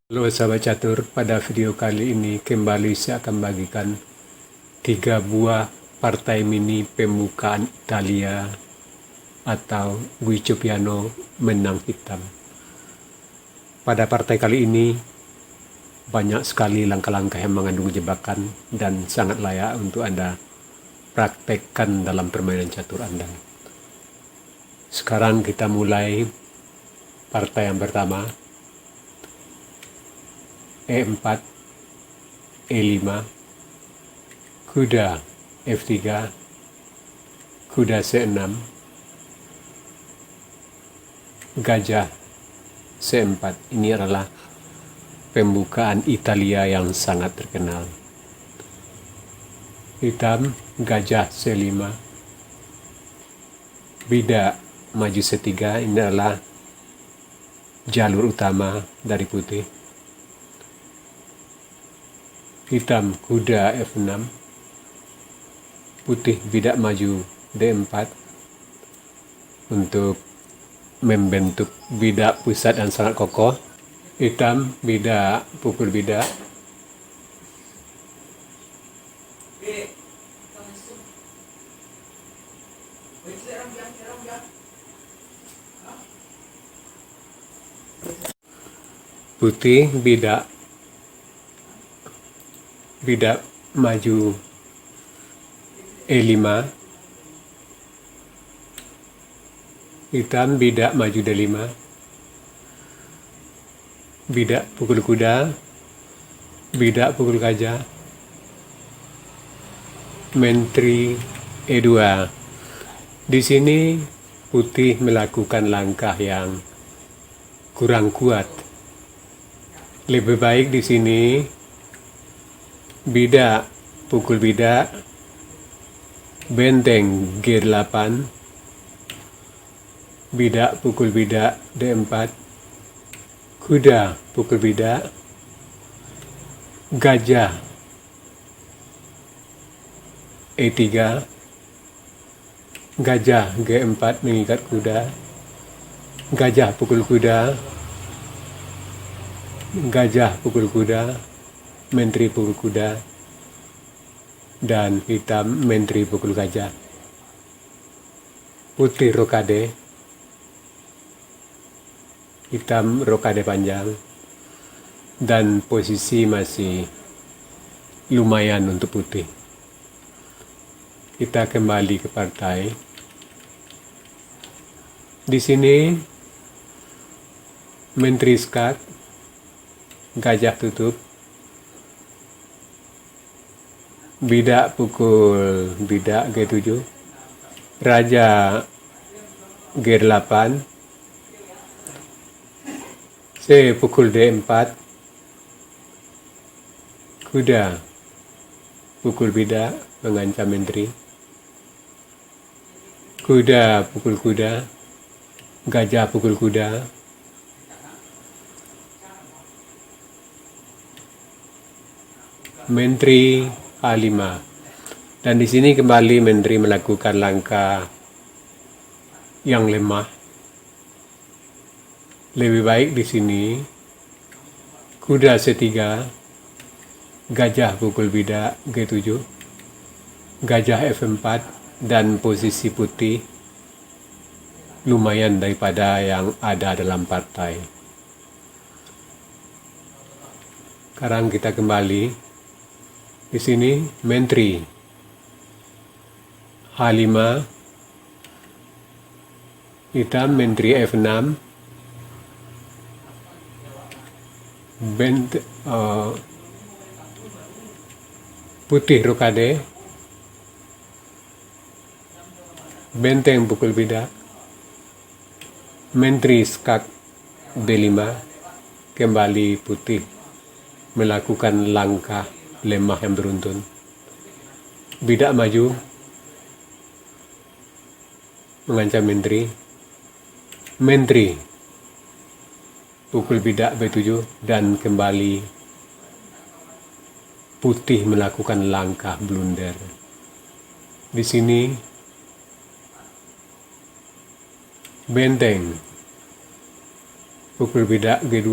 Halo sahabat catur, pada video kali ini kembali saya akan bagikan 3 buah partai mini pembukaan Italia atau Guido Piano menang hitam. Pada partai kali ini banyak sekali langkah-langkah yang mengandung jebakan dan sangat layak untuk Anda praktekkan dalam permainan catur Anda. Sekarang kita mulai partai yang pertama. E4, E5, kuda F3, kuda C6, gajah C4. Ini adalah pembukaan Italia yang sangat terkenal. Hitam, gajah C5, bidak maju C3. Ini adalah jalur utama dari putih. Hitam kuda F6, putih bidak maju D4 untuk membentuk bidak pusat dan sangat kokoh. Hitam bidak pukul bidak, putih bidak maju E5, hitam bidak maju D5, bidak pukul kuda, bidak pukul gajah, menteri E2. Di sini putih melakukan langkah yang kurang kuat. Lebih baik di sini bidak pukul bidak, benteng G8, bidak pukul bidak D4, kuda pukul bidak, gajah E3, gajah G4 mengikat kuda, gajah pukul kuda, gajah pukul kuda, menteri pukul kuda, dan hitam menteri pukul gajah. Putih rokade, hitam rokade panjang, dan posisi masih lumayan untuk putih. Kita kembali ke partai. Di sini menteri skat, gajah tutup, bidak pukul bidak G7, raja G8, C pukul D4, kuda pukul bidak mengancam menteri, kuda pukul kuda, gajah pukul kuda, menteri A5. Dan di sini kembali menteri melakukan langkah yang lemah. Lebih baik di sini kuda C3, gajah pukul bidak G7, gajah F4, dan posisi putih lumayan daripada yang ada dalam partai. Sekarang kita kembali. Di sini menteri H5, hitam menteri F6, putih rokade, benteng pukul bidak, menteri skak D5. Kembali putih melakukan langkah lemah yang beruntun. Bidak maju mengancam menteri, menteri pukul bidak B7, dan kembali putih melakukan langkah blunder. Di sini benteng pukul bidak G2,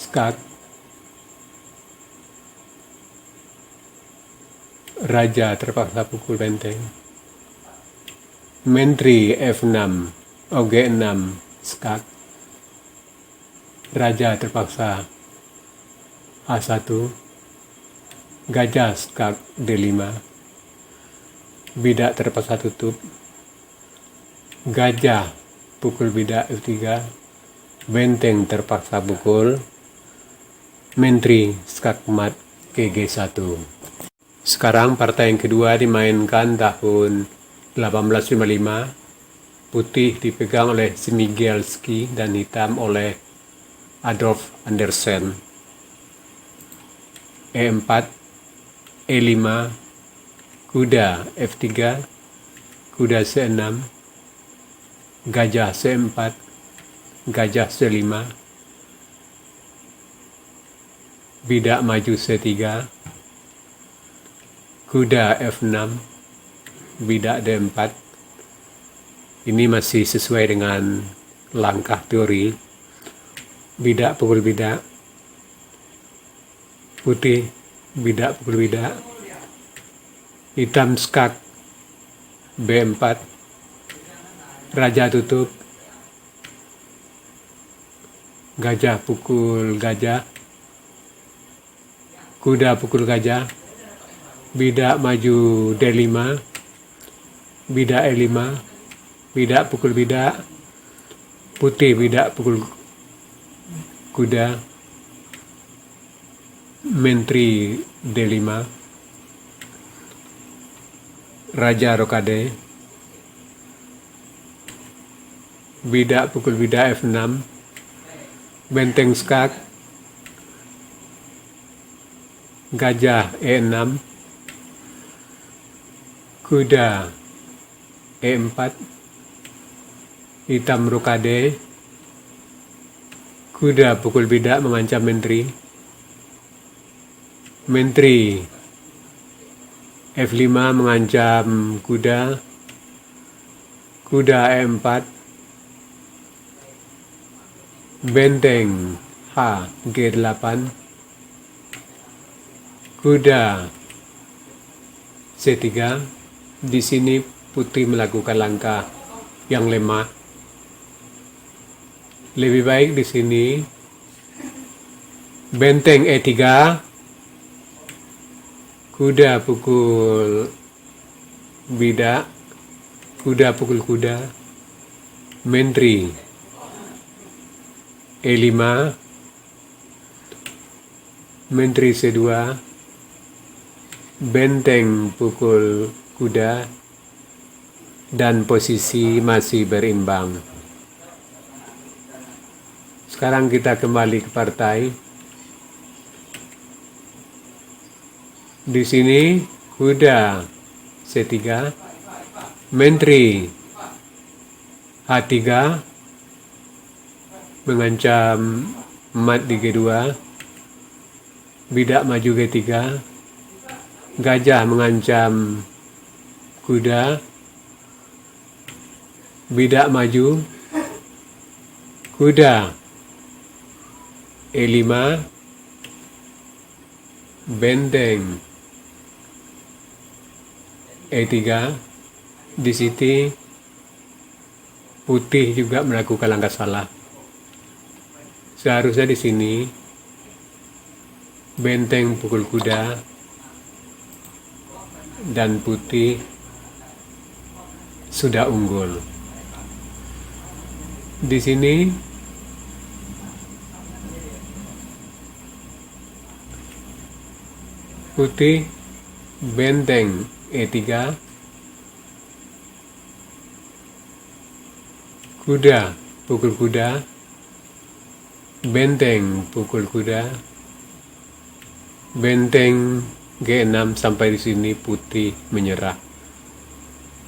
skak, raja terpaksa pukul benteng. Menteri F6, G6, skak, raja terpaksa A1, gajah skak D5, bidak terpaksa tutup, gajah pukul bidak F3, benteng terpaksa pukul, menteri skak mat ke G1. Sekarang partai yang kedua dimainkan tahun 1855, putih dipegang oleh Smigelski dan hitam oleh Adolf Andersen. E4, E5, kuda F3, kuda C6, gajah C4, gajah C5, bidak maju C3, kuda F6, bidak D4. Ini masih sesuai dengan langkah teori. Bidak pukul bidak, putih bidak pukul bidak, hitam skak B4, raja tutup, gajah pukul gajah, kuda pukul gajah, bidak maju D5, bidak E5, bidak pukul bidak, putih bidak pukul kuda, menteri D5, raja rokade, bidak pukul bidak F6, benteng skak, gajah E6, kuda E4, hitam rokade, kuda pukul bidak mengancam menteri, menteri F5 mengancam kuda, kuda E4, benteng H G8, kuda C3. Di sini putih melakukan langkah yang lemah. Lebih baik di sini benteng E3, kuda pukul bidak, kuda pukul kuda, menteri E5, menteri C2, benteng pukul kuda, dan posisi masih berimbang. Sekarang kita kembali ke partai. Di sini kuda C3, menteri H3 mengancam mat di G2, bidak maju G3, gajah mengancam kuda, bidak maju, kuda E5, benteng E3. Di sini putih juga melakukan langkah salah. Seharusnya di sini benteng pukul kuda dan putih sudah unggul. Di sini putih benteng E3, kuda pukul kuda, benteng pukul kuda, benteng G6. Sampai di sini putih menyerah.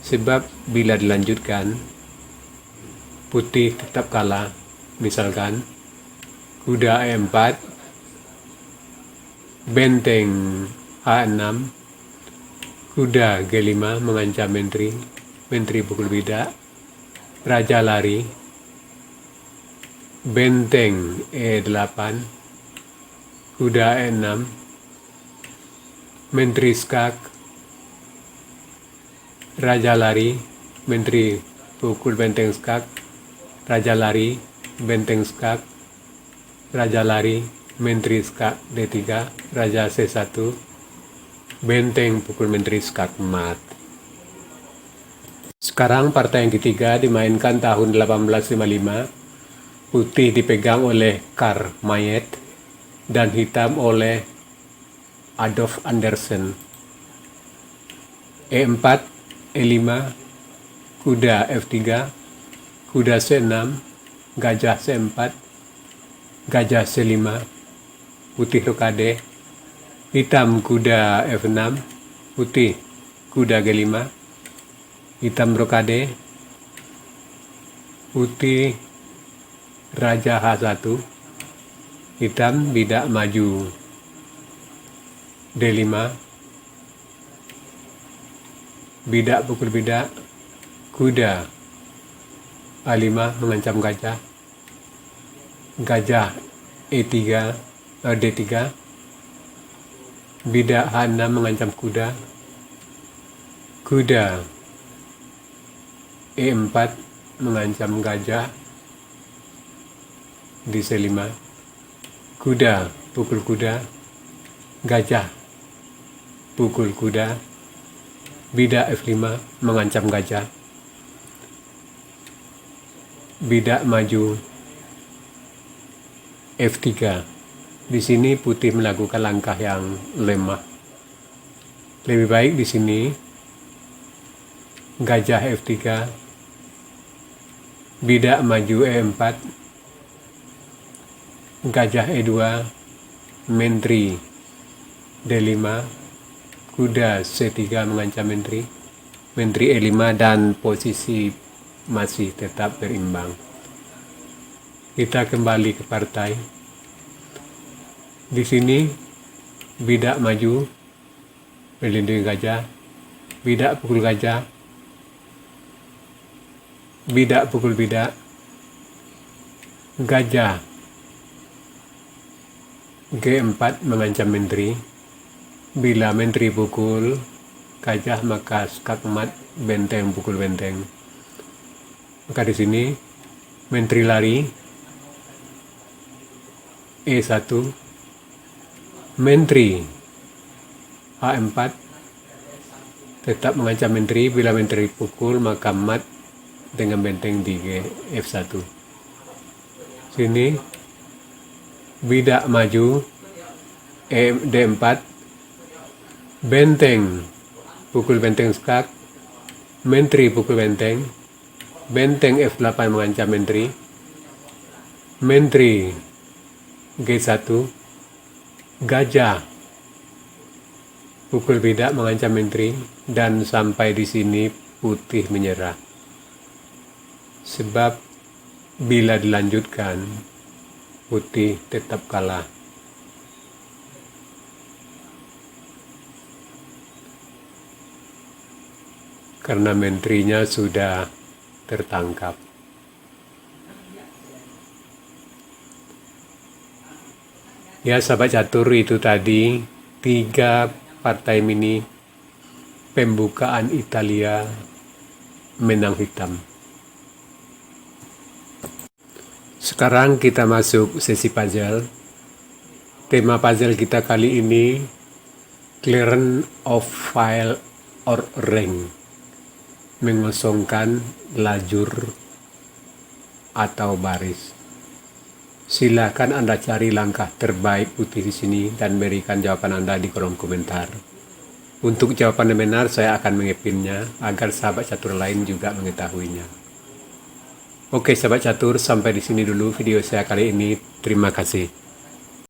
Sebab bila dilanjutkan putih tetap kalah. Misalkan kuda E4, benteng H6, kuda G5 mengancam menteri, menteri pukul bidak, raja lari, benteng E8, kuda E6, menteri skak, raja lari, menteri pukul benteng skak, raja lari, benteng skak, raja lari, menteri skak D3, raja C1, benteng pukul menteri skak mat. Sekarang partai yang ketiga dimainkan tahun 1855, putih dipegang oleh Karl Mayet dan hitam oleh Adolf Andersen. E4, E5, kuda F3, kuda C6, gajah C4, gajah C5, putih rokade, hitam kuda F6, putih kuda G5, hitam rokade, putih raja H1, hitam bidak maju D5, bidak pukul bidak, kuda A5 mengancam gajah, gajah E3, D3, bidak H6 mengancam kuda, kuda E4 mengancam gajah di C5, kuda pukul kuda, gajah pukul kuda, bidak F5 mengancam gajah, bidak maju F3. Di sini putih melakukan langkah yang lemah. Lebih baik di sini gajah F3, bidak maju E4, gajah E2, menteri D5, kuda C3 mengancam menteri, menteri E5 dan posisi masih tetap berimbang. Kita kembali ke partai. Di sini bidak maju melindungi gajah, bidak pukul gajah, bidak pukul bidak, gajah G4 mengancam menteri. Bila menteri pukul gajah maka skak mat, benteng pukul benteng. Maka di sini menteri lari E1, menteri H4 tetap mengancam menteri. Bila menteri pukul maka mat dengan benteng di F1. Sini bidak maju D4, benteng pukul benteng skak, menteri pukul benteng, benteng F8 mengancam menteri, menteri G1, gajah pukul bidak mengancam menteri, dan sampai di sini putih menyerah. Sebab bila dilanjutkan putih tetap kalah. Karena menterinya sudah tertangkap. Ya sahabat catur, itu tadi 3 partai mini pembukaan Italia menang hitam. Sekarang kita masuk sesi puzzle. Tema puzzle kita kali ini clearance of file or rank, mengosongkan lajur atau baris. Silakan Anda cari langkah terbaik putih di sini dan berikan jawaban Anda di kolom komentar. Untuk jawaban yang benar saya akan mengepinnya agar sahabat catur lain juga mengetahuinya. Oke sahabat catur, sampai di sini dulu video saya kali ini. Terima kasih.